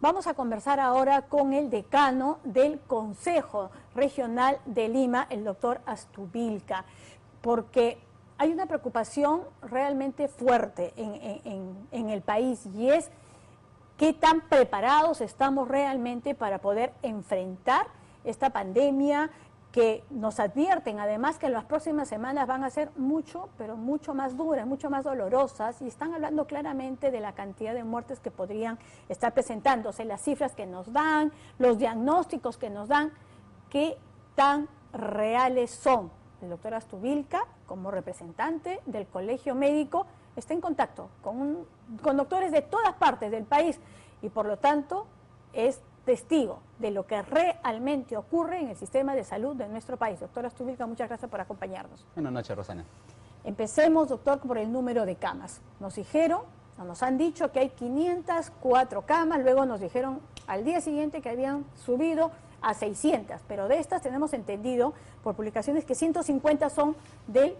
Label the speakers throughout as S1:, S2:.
S1: Vamos a conversar ahora con el decano del Consejo Regional de Lima, el doctor Astubilca, porque hay una preocupación realmente fuerte en el país, y es qué tan preparados estamos realmente para poder enfrentar esta pandemia, que nos advierten además que las próximas semanas van a ser mucho, pero mucho más duras, mucho más dolorosas, y están hablando claramente de la cantidad de muertes que podrían estar presentándose, las cifras que nos dan, los diagnósticos que nos dan, qué tan reales son. El doctor Astubilca, como representante del Colegio Médico, está en contacto con doctores de todas partes del país y por lo tanto es testigo de lo que realmente ocurre en el sistema de salud de nuestro país. Doctor Astubilca, muchas gracias por acompañarnos.
S2: Buenas noches, Rosana.
S1: Empecemos, doctor, por el número de camas. Nos han dicho que hay 504 camas, luego nos dijeron al día siguiente que habían subido a 600, pero de estas tenemos entendido por publicaciones que 150 son del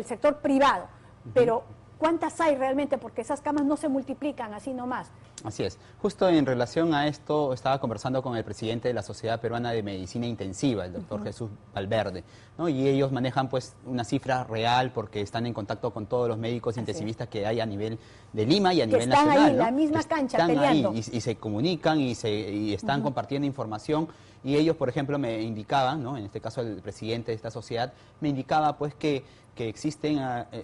S1: sector privado, pero ¿cuántas hay realmente? Porque esas camas no se multiplican así nomás.
S2: Así es. Justo en relación a esto, estaba conversando con el presidente de la Sociedad Peruana de Medicina Intensiva, el doctor Jesús Valverde, ¿no? Y ellos manejan pues una cifra real porque están en contacto con todos los médicos intensivistas que hay a nivel de Lima y a nivel nacional.
S1: Están ahí,
S2: ¿no?
S1: la misma cancha,
S2: están
S1: peleando.
S2: Ahí y se comunican y están compartiendo información. Y ellos, por ejemplo, me indicaban, ¿no? En este caso el presidente de esta sociedad, me indicaba pues que existen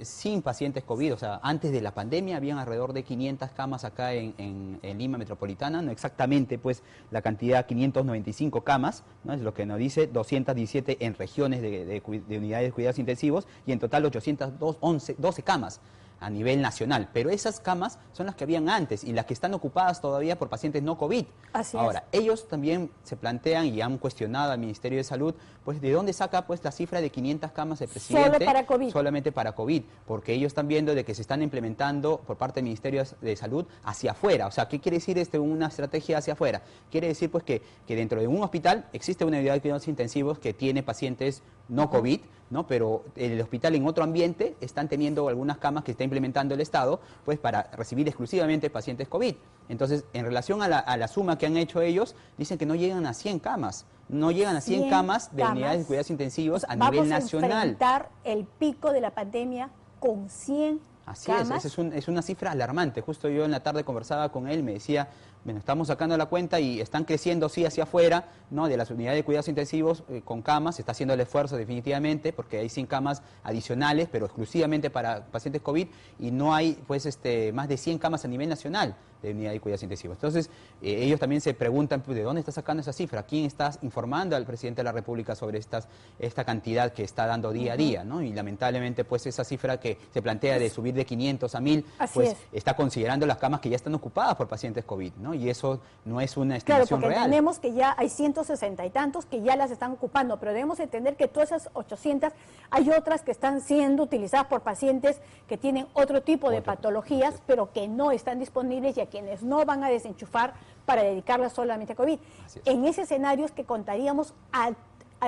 S2: sin pacientes COVID, o sea, antes de la pandemia habían alrededor de 500 camas acá en Lima Metropolitana, no exactamente pues la cantidad, 595 camas, ¿no? Es lo que nos dice, 217 en regiones de unidades de cuidados intensivos y en total 812 camas a nivel nacional, pero esas camas son las que habían antes y las que están ocupadas todavía por pacientes no COVID.
S1: Así
S2: Ahora, ellos también se plantean y han cuestionado al Ministerio de Salud, pues de dónde saca pues la cifra de 500 camas el presidente.
S1: Solo para COVID.
S2: Solamente para COVID, porque ellos están viendo de que se están implementando por parte del Ministerio de Salud hacia afuera. O sea, ¿qué quiere decir una estrategia hacia afuera? Quiere decir pues que dentro de un hospital existe una unidad de cuidados intensivos que tiene pacientes no COVID, ¿no? Pero el hospital en otro ambiente están teniendo algunas camas que está implementando el Estado pues para recibir exclusivamente pacientes COVID. Entonces, en relación a la suma que han hecho ellos, dicen que no llegan a 100 camas, no llegan a 100 camas de unidades de cuidados intensivos a nivel nacional.
S1: Vamos a enfrentar el pico de la pandemia con 100
S2: Así
S1: camas.
S2: Es una cifra alarmante. Justo yo en la tarde conversaba con él, me decía, bueno, estamos sacando la cuenta y están creciendo sí hacia afuera, ¿no? De las unidades de cuidados intensivos con camas, se está haciendo el esfuerzo definitivamente porque hay 100 camas adicionales, pero exclusivamente para pacientes COVID y no hay pues más de 100 camas a nivel nacional de unidad de cuidados intensivos. Entonces, ellos también se preguntan pues, de dónde está sacando esa cifra, quién está informando al presidente de la República sobre esta cantidad que está dando día a día, ¿no? Y lamentablemente pues esa cifra que se plantea de subir de 500 a 1000, pues está considerando las camas que ya están ocupadas por pacientes COVID, ¿no? Y eso no es una estimación
S1: real. Claro, porque
S2: real.
S1: tenemos que ya hay 160 y tantos que ya las están ocupando, pero debemos entender que todas esas 800, hay otras que están siendo utilizadas por pacientes que tienen otro tipo de patologías, pero que no están disponibles y a quienes no van a desenchufar para dedicarlas solamente a COVID. En ese escenario es que contaríamos a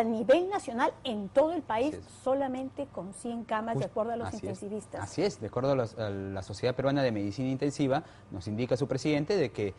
S1: nivel nacional en todo el país solamente con 100 camas de acuerdo a los intensivistas.
S2: Así es, de acuerdo a la Sociedad Peruana de Medicina Intensiva, nos indica su presidente de que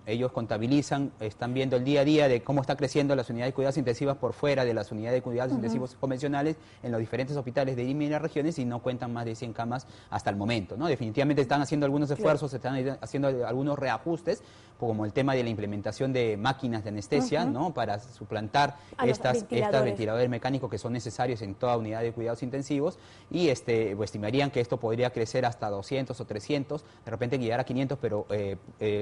S2: ellos contabilizan, están viendo el día a día de cómo está creciendo las unidades de cuidados intensivas por fuera de las unidades de cuidados intensivos convencionales en los diferentes hospitales de Lima y las regiones y no cuentan más de 100 camas hasta el momento, ¿no? Definitivamente están haciendo algunos esfuerzos, están haciendo algunos reajustes, como el tema de la implementación de máquinas de anestesia, ¿no? Para suplantar estos ventiladores mecánicos que son necesarios en toda unidad de cuidados intensivos y pues, estimarían que esto podría crecer hasta 200 o 300, de repente llegar a 500, pero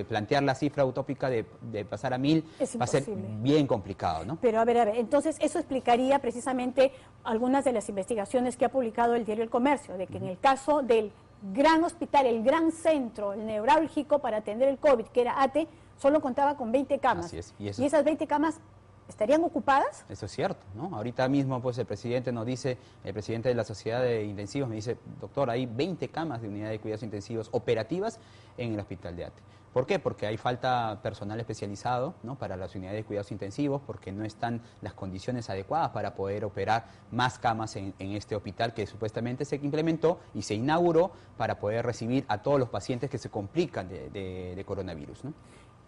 S2: plantear la cifra utópica de pasar a 1000 va a ser bien complicado, ¿no?
S1: Pero a ver, entonces eso explicaría precisamente algunas de las investigaciones que ha publicado el diario El Comercio, de que en el caso del gran hospital, el gran centro, el neurálgico para atender el COVID, que era ATE, solo contaba con 20 camas.
S2: Así es.
S1: Y esas 20 camas ¿estarían ocupadas?
S2: Eso es cierto, ¿no? Ahorita mismo pues el presidente nos dice, el presidente de la Sociedad de Intensivos me dice, doctor, hay 20 camas de unidad de cuidados intensivos operativas en el hospital de ATE. ¿Por qué? Porque hay falta personal especializado, ¿no? Para las unidades de cuidados intensivos, porque no están las condiciones adecuadas para poder operar más camas en este hospital que supuestamente se implementó y se inauguró para poder recibir a todos los pacientes que se complican de coronavirus, ¿no?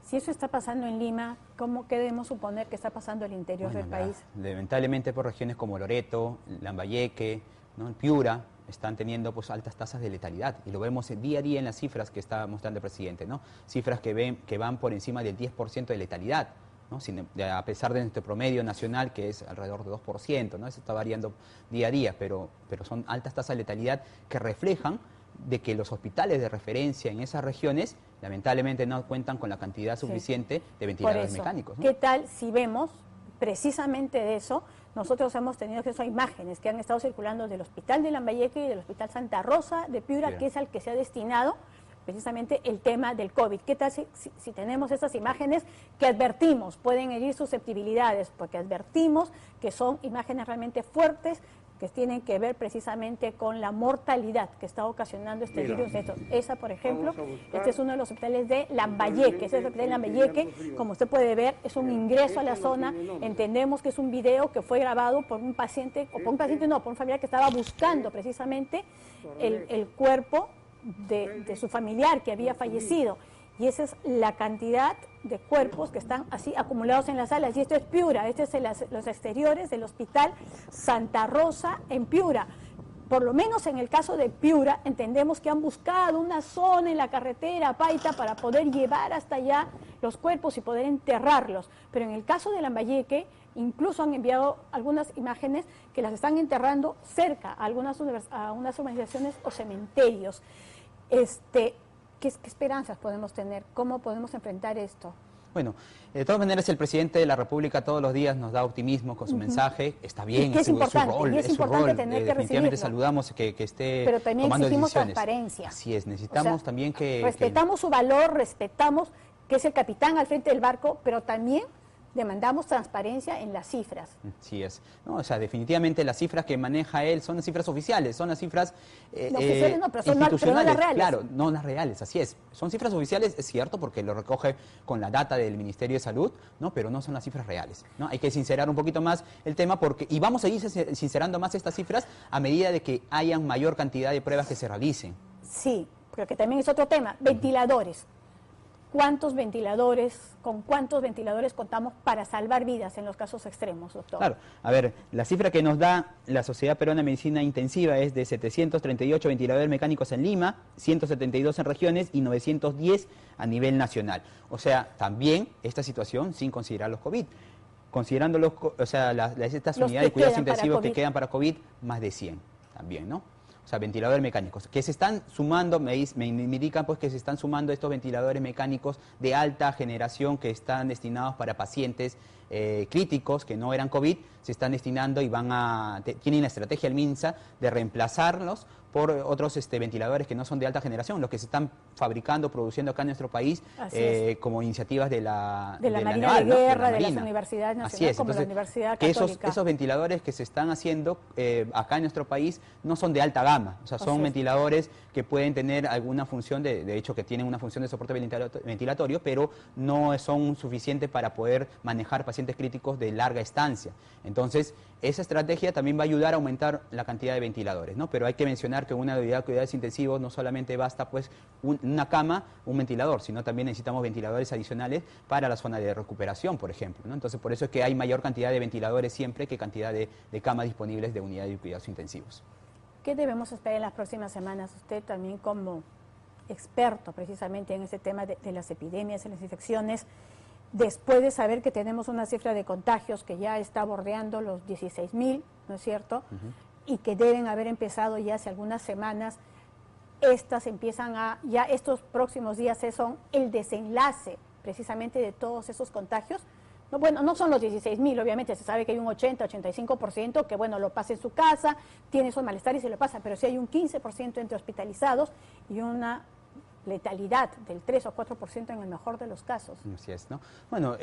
S1: Si eso está pasando en Lima, ¿qué debemos suponer que está pasando al interior del país?
S2: Lamentablemente por regiones como Loreto, Lambayeque, ¿no? Piura, están teniendo pues altas tasas de letalidad y lo vemos día a día en las cifras que está mostrando el presidente, ¿no? Cifras que van por encima del 10% de letalidad, ¿no? A pesar de nuestro promedio nacional que es alrededor de 2%, ¿no? Eso está variando día a día, pero son altas tasas de letalidad que reflejan de que los hospitales de referencia en esas regiones lamentablemente no cuentan con la cantidad suficiente de ventiladores mecánicos, ¿no?
S1: ¿Qué tal si vemos precisamente de eso? Nosotros hemos tenido acceso a imágenes que han estado circulando del Hospital de Lambayeque y del Hospital Santa Rosa de Piura, que es al que se ha destinado precisamente el tema del COVID. ¿Qué tal si tenemos estas imágenes que advertimos, pueden herir susceptibilidades, porque advertimos que son imágenes realmente fuertes, que tienen que ver precisamente con la mortalidad que está ocasionando este virus? Esa, por ejemplo, este es uno de los hospitales de Lambayeque. Ese hospital de Lambayeque, como usted puede ver, es un ingreso a la zona. Entendemos que es un video que fue grabado por un paciente, o por un paciente no, por un familiar que estaba buscando precisamente el cuerpo de su familiar que había fallecido. Y esa es la cantidad de cuerpos que están así acumulados en las salas. Y esto es Piura, este es los exteriores del Hospital Santa Rosa en Piura. Por lo menos en el caso de Piura, entendemos que han buscado una zona en la carretera Paita para poder llevar hasta allá los cuerpos y poder enterrarlos. Pero en el caso de Lambayeque, incluso han enviado algunas imágenes que las están enterrando cerca a unas urbanizaciones o cementerios. ¿Qué esperanzas podemos tener? ¿Cómo podemos enfrentar esto?
S2: Bueno, de todas maneras el presidente de la República todos los días nos da optimismo con su mensaje, está bien,
S1: es su rol,
S2: definitivamente saludamos que esté
S1: pero también
S2: tomando
S1: exigimos
S2: decisiones.
S1: Transparencia.
S2: Así es, necesitamos también que...
S1: Respetamos su valor, respetamos que es el capitán al frente del barco, pero también demandamos transparencia en las cifras.
S2: Sí es. No, o sea, definitivamente las cifras que maneja él son las cifras oficiales, son las cifras
S1: oficiales no, pero
S2: institucionales,
S1: pero no las reales.
S2: Claro, no las reales, así es. Son cifras oficiales, es cierto, porque lo recoge con la data del Ministerio de Salud, ¿no? Pero no son las cifras reales, ¿no? Hay que sincerar un poquito más el tema y vamos a ir sincerando más estas cifras a medida de que hayan mayor cantidad de pruebas que se realicen.
S1: Sí, pero que también es otro tema. Ventiladores. ¿Con cuántos ventiladores contamos para salvar vidas en los casos extremos, doctor?
S2: Claro, a ver, la cifra que nos da la Sociedad Peruana de Medicina Intensiva es de 738 ventiladores mecánicos en Lima, 172 en regiones y 910 a nivel nacional. O sea, también esta situación sin considerar los COVID. Considerando estas unidades de cuidados intensivos que quedan para COVID, más de 100 también, ¿no? O sea, ventiladores mecánicos, que se están sumando, me indican pues que se están sumando estos ventiladores mecánicos de alta generación que están destinados para pacientes críticos que no eran COVID, se están destinando y tienen la estrategia el MINSA de reemplazarlos por otros ventiladores que no son de alta generación, los que se están fabricando, produciendo acá en nuestro país como iniciativas de la
S1: Marina
S2: Naval,
S1: de Guerra,
S2: ¿no?
S1: de las universidades nacionales, como la Universidad Católica.
S2: Esos ventiladores que se están haciendo acá en nuestro país no son de alta gama, o sea, son ventiladores que pueden tener alguna función, de hecho que tienen una función de soporte ventilatorio, pero no son suficientes para poder manejar pacientes críticos de larga estancia. Entonces, esa estrategia también va a ayudar a aumentar la cantidad de ventiladores, ¿no? Pero hay que mencionar que una unidad de cuidados intensivos no solamente basta pues una cama, un ventilador, sino también necesitamos ventiladores adicionales para la zona de recuperación, por ejemplo, ¿no? Entonces, por eso es que hay mayor cantidad de ventiladores siempre que cantidad de camas disponibles de unidades de cuidados intensivos.
S1: ¿Qué debemos esperar en las próximas semanas? Usted también como experto precisamente en este tema de las epidemias y las infecciones, después de saber que tenemos una cifra de contagios que ya está bordeando los 16.000, ¿no es cierto? Y que deben haber empezado ya hace algunas semanas, ya estos próximos días son el desenlace precisamente de todos esos contagios. No, bueno, no son los 16.000, obviamente, se sabe que hay un 80-85% que, bueno, lo pasa en su casa, tiene esos malestares y se lo pasa, pero sí hay un 15% entre hospitalizados y una letalidad del 3 o 4% en el mejor de los casos.
S2: Así es, ¿no? Bueno,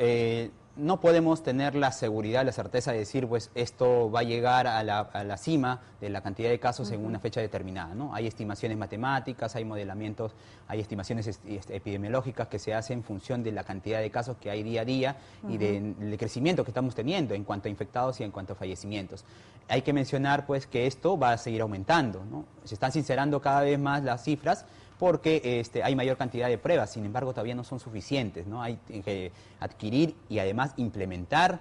S2: no podemos tener la seguridad, la certeza de decir, pues, esto va a llegar a la cima de la cantidad de casos en una fecha determinada, ¿no? Hay estimaciones matemáticas, hay modelamientos, hay estimaciones epidemiológicas que se hacen en función de la cantidad de casos que hay día a día y del crecimiento que estamos teniendo en cuanto a infectados y en cuanto a fallecimientos. Hay que mencionar, pues, que esto va a seguir aumentando, ¿no? Se están sincerando cada vez más las cifras, porque hay mayor cantidad de pruebas, sin embargo todavía no son suficientes, ¿no? Hay que adquirir y además implementar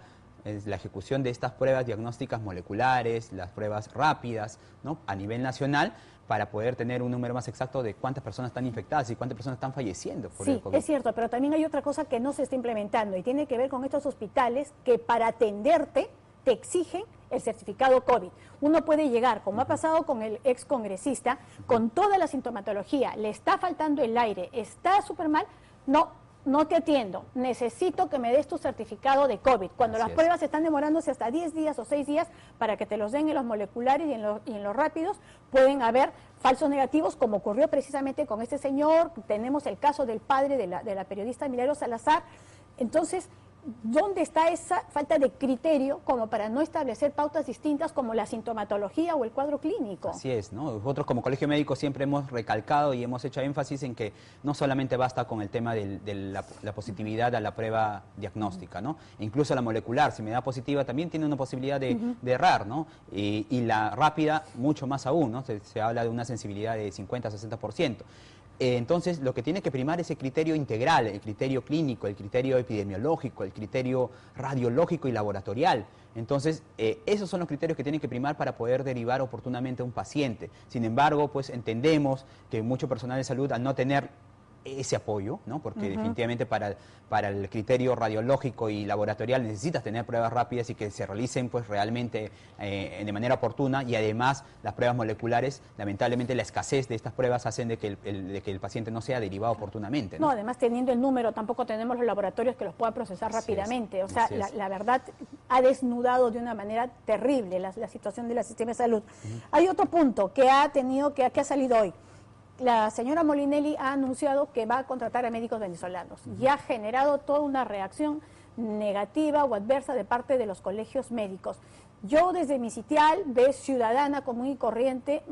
S2: la ejecución de estas pruebas diagnósticas moleculares, las pruebas rápidas, ¿no? A nivel nacional, para poder tener un número más exacto de cuántas personas están infectadas y cuántas personas están falleciendo por el COVID.
S1: Sí, es cierto, pero también hay otra cosa que no se está implementando y tiene que ver con estos hospitales que para atenderte te exigen el certificado COVID. Uno puede llegar, como ha pasado con el ex congresista, con toda la sintomatología, le está faltando el aire, está súper mal, no te atiendo, necesito que me des tu certificado de COVID. Cuando las pruebas están demorándose hasta 10 días o 6 días para que te los den en los moleculares y en los rápidos, pueden haber falsos negativos, como ocurrió precisamente con este señor. Tenemos el caso del padre de la periodista Milagros Salazar. Entonces, ¿dónde está esa falta de criterio como para no establecer pautas distintas como la sintomatología o el cuadro clínico?
S2: Así es, ¿no? Nosotros como Colegio Médico siempre hemos recalcado y hemos hecho énfasis en que no solamente basta con el tema de la positividad a la prueba diagnóstica, ¿no? Incluso la molecular, si me da positiva, también tiene una posibilidad de errar, ¿no? Y la rápida, mucho más aún, ¿no? Se habla de una sensibilidad de 50-60%. Entonces, lo que tiene que primar es el criterio integral, el criterio clínico, el criterio epidemiológico, el criterio radiológico y laboratorial. Entonces, esos son los criterios que tienen que primar para poder derivar oportunamente a un paciente. Sin embargo, pues entendemos que mucho personal de salud, al no tener ese apoyo, ¿no? Porque definitivamente para el criterio radiológico y laboratorial necesitas tener pruebas rápidas y que se realicen pues realmente de manera oportuna, y además las pruebas moleculares, lamentablemente la escasez de estas pruebas hacen de que el paciente no sea derivado oportunamente, ¿no?
S1: No, además teniendo el número tampoco tenemos los laboratorios que los puedan procesar rápidamente. O sea, la verdad ha desnudado de una manera terrible la situación del sistema de salud. Hay otro punto que ha salido hoy. La señora Molinelli ha anunciado que va a contratar a médicos venezolanos y ha generado toda una reacción negativa o adversa de parte de los colegios médicos. Yo desde mi sitial de ciudadana común y corriente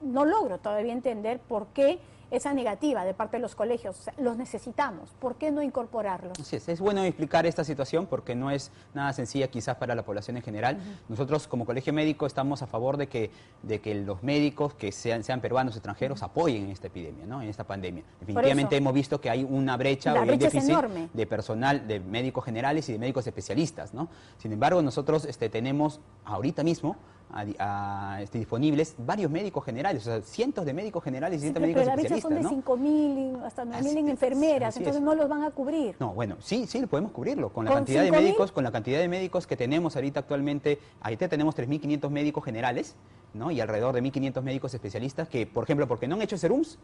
S1: no logro todavía entender por qué esa negativa de parte de los colegios. O sea, los necesitamos, ¿por qué no incorporarlos?
S2: Sí, es bueno explicar esta situación porque no es nada sencilla quizás para la población en general. Nosotros como colegio médico estamos a favor de que los médicos que sean peruanos o extranjeros apoyen en esta epidemia, ¿no? En esta pandemia. Definitivamente hemos visto que hay una brecha o un déficit de personal, de médicos generales y de médicos especialistas, ¿no? Sin embargo, nosotros tenemos ahorita mismo disponibles varios médicos generales, o sea, cientos de médicos generales y cientos de médicos especialistas,
S1: son de 5.000 hasta 9.000 en enfermeras, entonces no los van a cubrir.
S2: No, bueno, sí podemos cubrirlo con la cantidad de médicos, con la cantidad de médicos que tenemos ahorita actualmente. Ahorita tenemos 3.500 médicos generales, ¿no? Y alrededor de 1.500 médicos especialistas que, por ejemplo, porque no han hecho serums,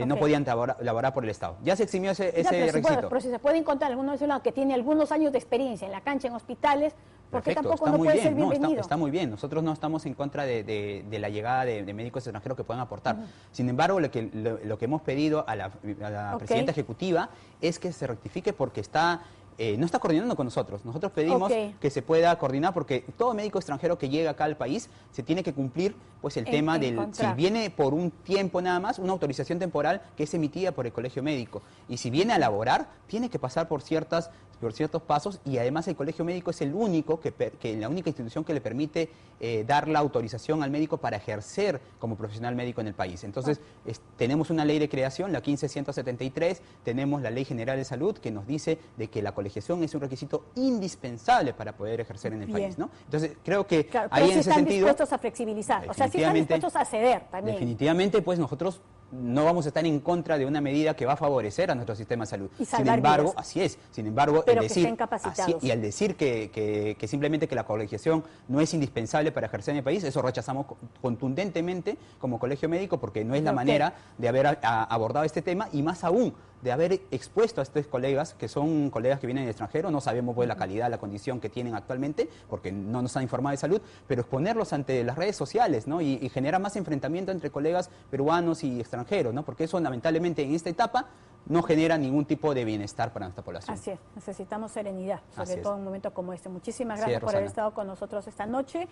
S2: no podían laborar por el Estado. Ya se eximió ese requisito.
S1: Pero si se puede encontrar alguno venezolano que tiene algunos años de experiencia en la cancha, en hospitales, porque tampoco no puede ser bienvenido.
S2: Está muy bien. Nosotros no estamos en contra de la llegada de médicos extranjeros que puedan aportar. Sin embargo, lo que hemos pedido a la presidenta ejecutiva es que se rectifique porque no está coordinando con nosotros. Nosotros pedimos que se pueda coordinar porque todo médico extranjero que llega acá al país se tiene que cumplir pues el tema si viene por un tiempo nada más, una autorización temporal que es emitida por el colegio médico. Y si viene a laborar, tiene que pasar por ciertos pasos, y además el colegio médico es el único la única institución que le permite dar la autorización al médico para ejercer como profesional médico en el país. Entonces, tenemos una ley de creación, la 15173, tenemos la Ley General de Salud que nos dice de que la colegiación es un requisito indispensable para poder ejercer en el país, ¿no? Entonces, creo que ahí en ese sentido...
S1: están dispuestos a flexibilizar, o sea, sí están dispuestos a ceder también.
S2: Definitivamente, pues nosotros no vamos a estar en contra de una medida que va a favorecer a nuestro sistema de salud.
S1: Sin embargo,
S2: así es. Sin embargo, al decir que simplemente que la colegiación no es indispensable para ejercer en el país, eso rechazamos contundentemente como colegio médico porque no es la manera de haber abordado este tema, y más aún de haber expuesto a estos colegas, que son colegas que vienen del extranjero, no sabemos pues la calidad, la condición que tienen actualmente, porque no nos han informado de salud, pero exponerlos ante las redes sociales, ¿no? Y genera más enfrentamiento entre colegas peruanos y extranjeros, ¿no? Porque eso lamentablemente en esta etapa no genera ningún tipo de bienestar para nuestra población.
S1: Así es, necesitamos serenidad, sobre todo en un momento como este. Muchísimas gracias por haber estado con nosotros esta noche.